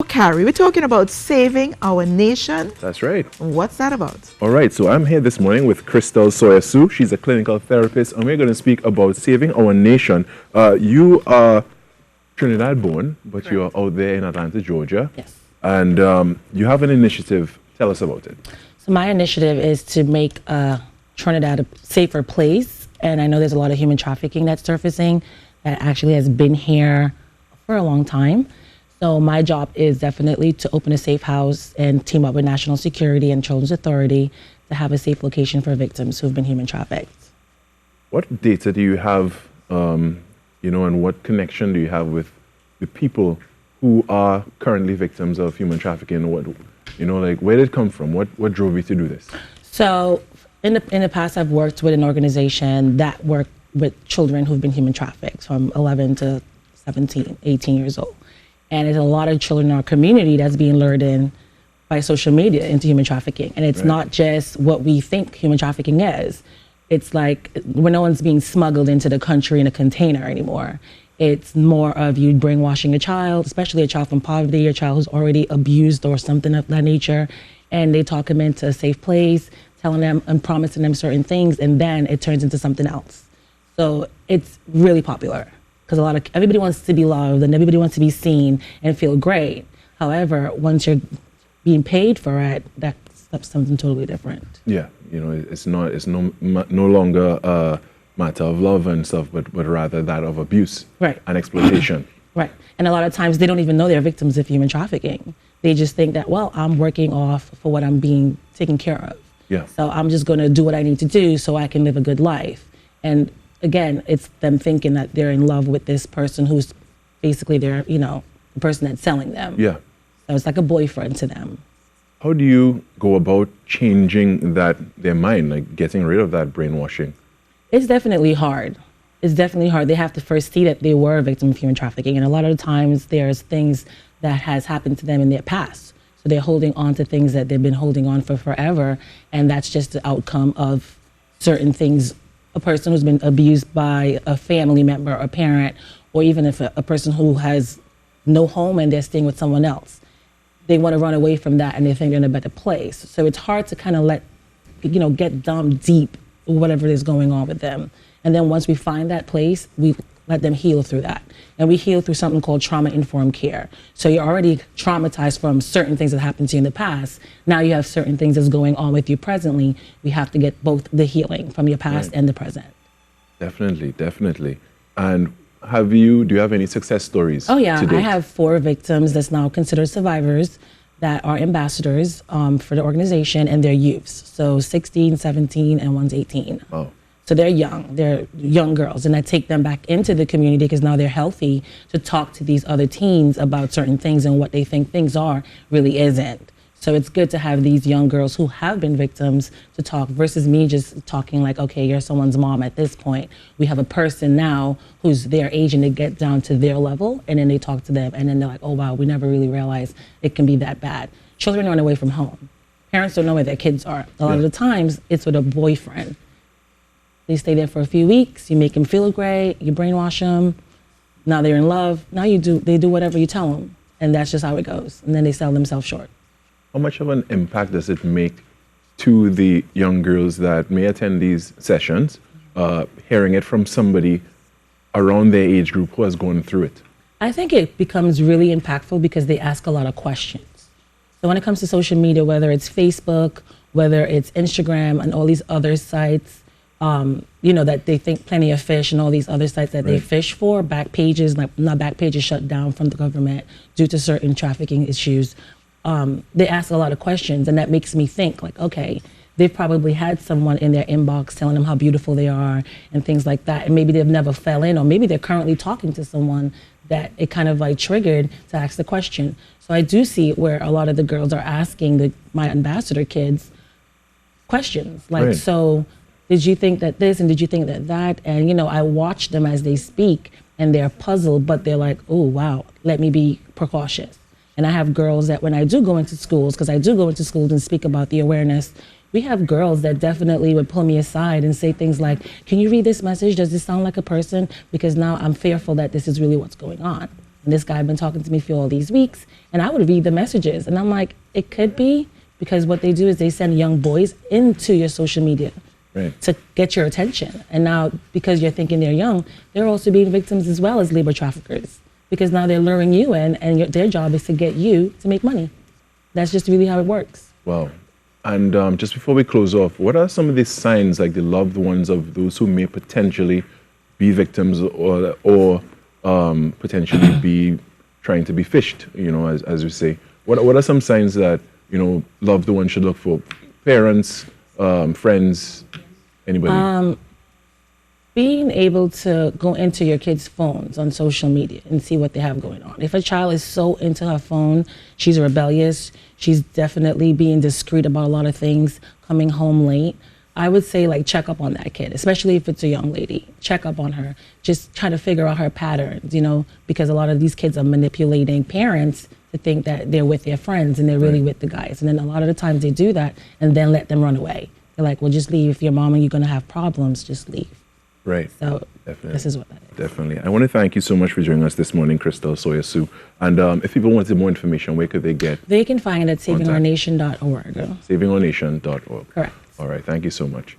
Carrie, we're talking about saving our nation. That's right. What's that about? All right, so I'm here this morning with Christal Tsoi-A-Sue. She's a clinical therapist, and we're going to speak about saving our nation. You are Trinidad born, but Correct. you're out there in Atlanta, Georgia. Yes. And you have an initiative. Tell us about it. So my initiative is to make Trinidad a safer place. And I know there's a lot of human trafficking that's surfacing that actually has been here for a long time. So my job is definitely to open a safe house and team up with National Security and Children's Authority to have a safe location for victims who've been human trafficked. What data do you have, and what connection do you have with the people who are currently victims of human trafficking? Where did it come from? What drove you to do this? So in the past, I've worked with an organization that worked with children who've been human trafficked from 11 to 17, 18 years old. And there's a lot of children in our community that's being lured in by social media into human trafficking. And it's not just what we think human trafficking is. It's like when no one's being smuggled into the country in a container anymore. It's more of you brainwashing a child, especially a child from poverty, a child who's already abused or something of that nature. And they talk them into a safe place, telling them and promising them certain things, and then it turns into something else. So it's really popular because everybody wants to be loved and everybody wants to be seen and feel great. However, once you're being paid for it, that's something totally different. Yeah, it's no longer a matter of love and stuff, but rather that of abuse and exploitation. Right, and a lot of times they don't even know they're victims of human trafficking. They just think that, well, I'm working off for what I'm being taken care of. Yeah. So I'm just going to do what I need to do so I can live a good life. And again, it's them thinking that they're in love with this person who's basically the person that's selling them. Yeah. So it's like a boyfriend to them. How do you go about changing their mind, like getting rid of that brainwashing? It's definitely hard. It's definitely hard. They have to first see that they were a victim of human trafficking. And a lot of the times there's things that has happened to them in their past. So they're holding on to things that they've been holding on for forever. And that's just the outcome of certain things. A person who's been abused by a family member, a parent, or even if a person who has no home and they're staying with someone else. They want to run away from that and they think they're in a better place. So it's hard to kind of get down deep, whatever is going on with them. And then once we find that place, we let them heal through that. And we heal through something called trauma-informed care. So you're already traumatized from certain things that happened to you in the past. Now you have certain things that's going on with you presently. We have to get both the healing from your past and the present. Definitely. And do you have any success stories? Oh yeah, to date? I have 4 victims that's now considered survivors that are ambassadors for the organization, and they're youths. So 16, 17, and one's 18. Oh. So they're young girls, and I take them back into the community because now they're healthy to talk to these other teens about certain things and what they think things are really isn't. So it's good to have these young girls who have been victims to talk versus me just talking like, okay, you're someone's mom at this point. We have a person now who's their age and they get down to their level and then they talk to them and then they're like, oh wow, we never really realized it can be that bad. Children run away from home. Parents don't know where their kids are. A lot of the times it's with a boyfriend. They stay there for a few weeks, you make them feel great, you brainwash them. Now they're in love. Now they do whatever you tell them. And that's just how it goes. And then they sell themselves short. How much of an impact does it make to the young girls that may attend these sessions, hearing it from somebody around their age group who has gone through it? I think it becomes really impactful because they ask a lot of questions. So when it comes to social media, whether it's Facebook, whether it's Instagram and all these other sites, that they think Plenty of Fish and all these other sites that they fish for, back pages shut down from the government due to certain trafficking issues. They ask a lot of questions, and that makes me think like, okay, they've probably had someone in their inbox telling them how beautiful they are and things like that. And maybe they've never fell in, or maybe they're currently talking to someone that it kind of like triggered to ask the question. So I do see where a lot of the girls are asking my ambassador kids questions like, so did you think that this and did you think that? And, I watch them as they speak and they're puzzled, but they're like, oh, wow, let me be precautious. And I have girls that when I do go into schools, because I do go into schools and speak about the awareness, we have girls that definitely would pull me aside and say things like, can you read this message? Does this sound like a person? Because now I'm fearful that this is really what's going on. and this guy been talking to me for all these weeks, and I would read the messages, and I'm like, it could be because what they do is they send young boys into your social media to get your attention. And now, because you're thinking they're young, they're also being victims as well as labor traffickers, because now they're luring you in, and their job is to get you to make money. That's just really how it works. Wow. And just before we close off, what are some of the signs, like the loved ones of those who may potentially be victims or potentially be trying to be fished, you know, as we say? What are some signs that, you know, loved ones should look for? Parents, friends, anybody? Being able to go into your kids' phones on social media and see what they have going on. If a child is so into her phone, she's rebellious, she's definitely being discreet about a lot of things, coming home late, I would say, like, check up on that kid, especially if it's a young lady. Check up on her. Just try to figure out her patterns, you know, because a lot of these kids are manipulating parents to think that they're with their friends and they're really with the guys. And then a lot of the times they do that and then let them run away. They're like, well, just leave. If your mom and you're going to have problems, just leave. Right. So definitely. This is what that is. Definitely. I want to thank you so much for joining us this morning, Christal, Tsoi-A-Sue. And if people wanted more information, where could they get? They can find it at savingournation.org. Savingournation.org. Correct. All right. Thank you so much.